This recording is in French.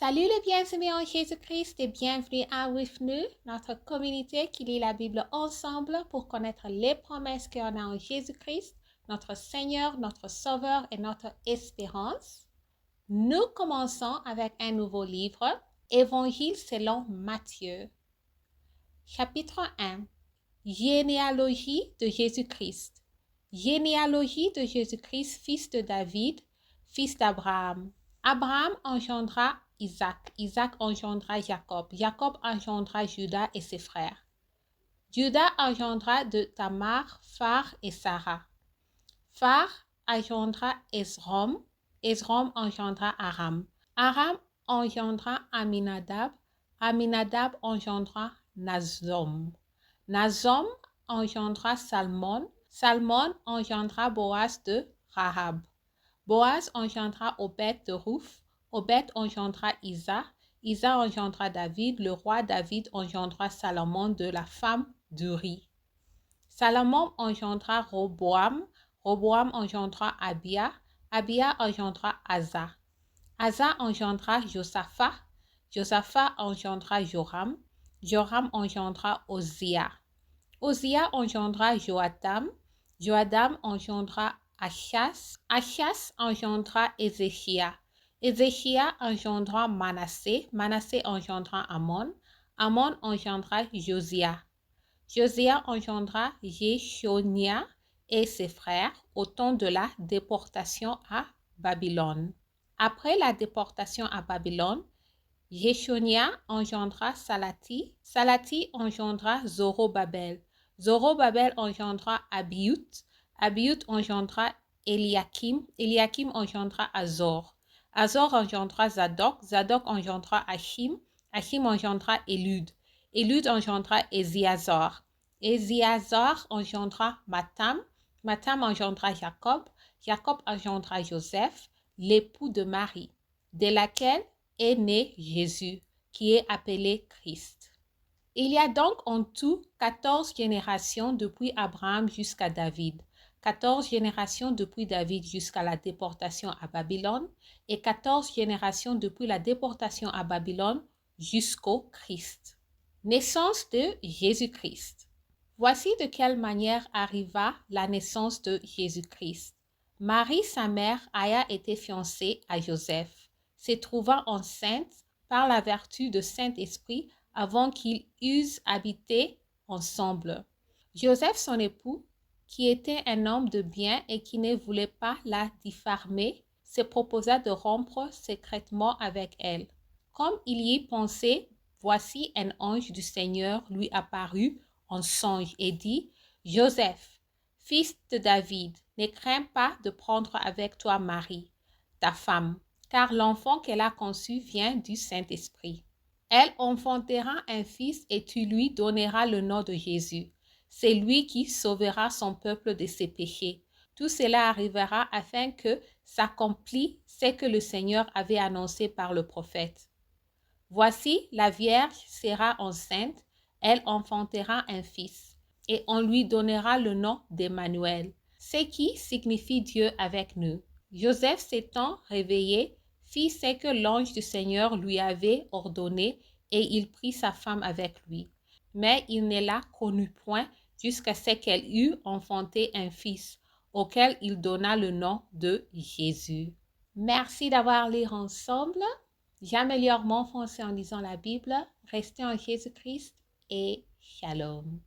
Salut les bien-aimés en Jésus-Christ et bienvenue à With Nous, notre communauté qui lit la Bible ensemble pour connaître les promesses qu'on a en Jésus-Christ, notre Seigneur, notre Sauveur et notre espérance. Nous commençons avec un nouveau livre, Évangile selon Matthieu. Chapitre 1. Généalogie de Jésus-Christ. Généalogie de Jésus-Christ, fils de David, fils d'Abraham. Abraham engendra Isaac, Isaac engendra Jacob, Jacob engendra Judas et ses frères. Judas engendra de Tamar, Phar et Sarah. Phar engendra Esrom, Esrom engendra Aram. Aram engendra Aminadab, Aminadab engendra Nazom. Nazom engendra Salmon, Salmon engendra Boaz de Rahab. Boaz engendra Obed de Ruth, Obed engendra Isa, Isa engendra David, le roi David engendra Salomon de la femme d'Uri. Salomon engendra Roboam, Roboam engendra Abia, Abia engendra Asa. Asa engendra Josaphat, Josaphat engendra Joram, Joram engendra Ozia. Ozia engendra Joatam, Joatam engendra Achas, Achas engendra Ézéchia, Ézéchia engendra Manassé, Manassé engendra Amon, Amon engendra Josia, Josia engendra Jéchonia et ses frères au temps de la déportation à Babylone. Après la déportation à Babylone, Jéchonia engendra Salati, Salati engendra Zorobabel, Zorobabel engendra Abiud, Abiud engendra Eliakim, Eliakim engendra Azor, Azor engendra Zadok, Zadok engendra Achim, Achim engendra Élud, Élud engendra Eziazar, Eziazar engendra Matam, Matam engendra Jacob, Jacob engendra Joseph, l'époux de Marie, de laquelle est né Jésus, qui est appelé Christ. Il y a donc en tout 14 générations depuis Abraham jusqu'à David, 14 générations depuis David jusqu'à la déportation à Babylone et 14 générations depuis la déportation à Babylone jusqu'au Christ. Naissance de Jésus-Christ. Voici de quelle manière arriva la naissance de Jésus-Christ. Marie, sa mère, a été fiancée à Joseph, se trouvant enceinte par la vertu du Saint-Esprit avant qu'ils eussent habité ensemble. Joseph, son époux, qui était un homme de bien et qui ne voulait pas la diffamer, se proposa de rompre secrètement avec elle. Comme il y pensait, voici un ange du Seigneur lui apparut en songe et dit, « Joseph, fils de David, ne crains pas de prendre avec toi Marie, ta femme, car l'enfant qu'elle a conçu vient du Saint-Esprit. Elle enfantera un fils et tu lui donneras le nom de Jésus. C'est lui qui sauvera son peuple de ses péchés. Tout cela arrivera afin que s'accomplisse ce que le Seigneur avait annoncé par le prophète. Voici, la Vierge sera enceinte, elle enfantera un fils, et on lui donnera le nom d'Emmanuel, ce qui signifie Dieu avec nous. Joseph s'étant réveillé, fit ce que l'ange du Seigneur lui avait ordonné, et il prit sa femme avec lui. Mais il ne la connut point jusqu'à ce qu'elle eût enfanté un fils, auquel il donna le nom de Jésus. Merci d'avoir lu ensemble. J'améliore mon français en lisant la Bible. Restez en Jésus-Christ et shalom.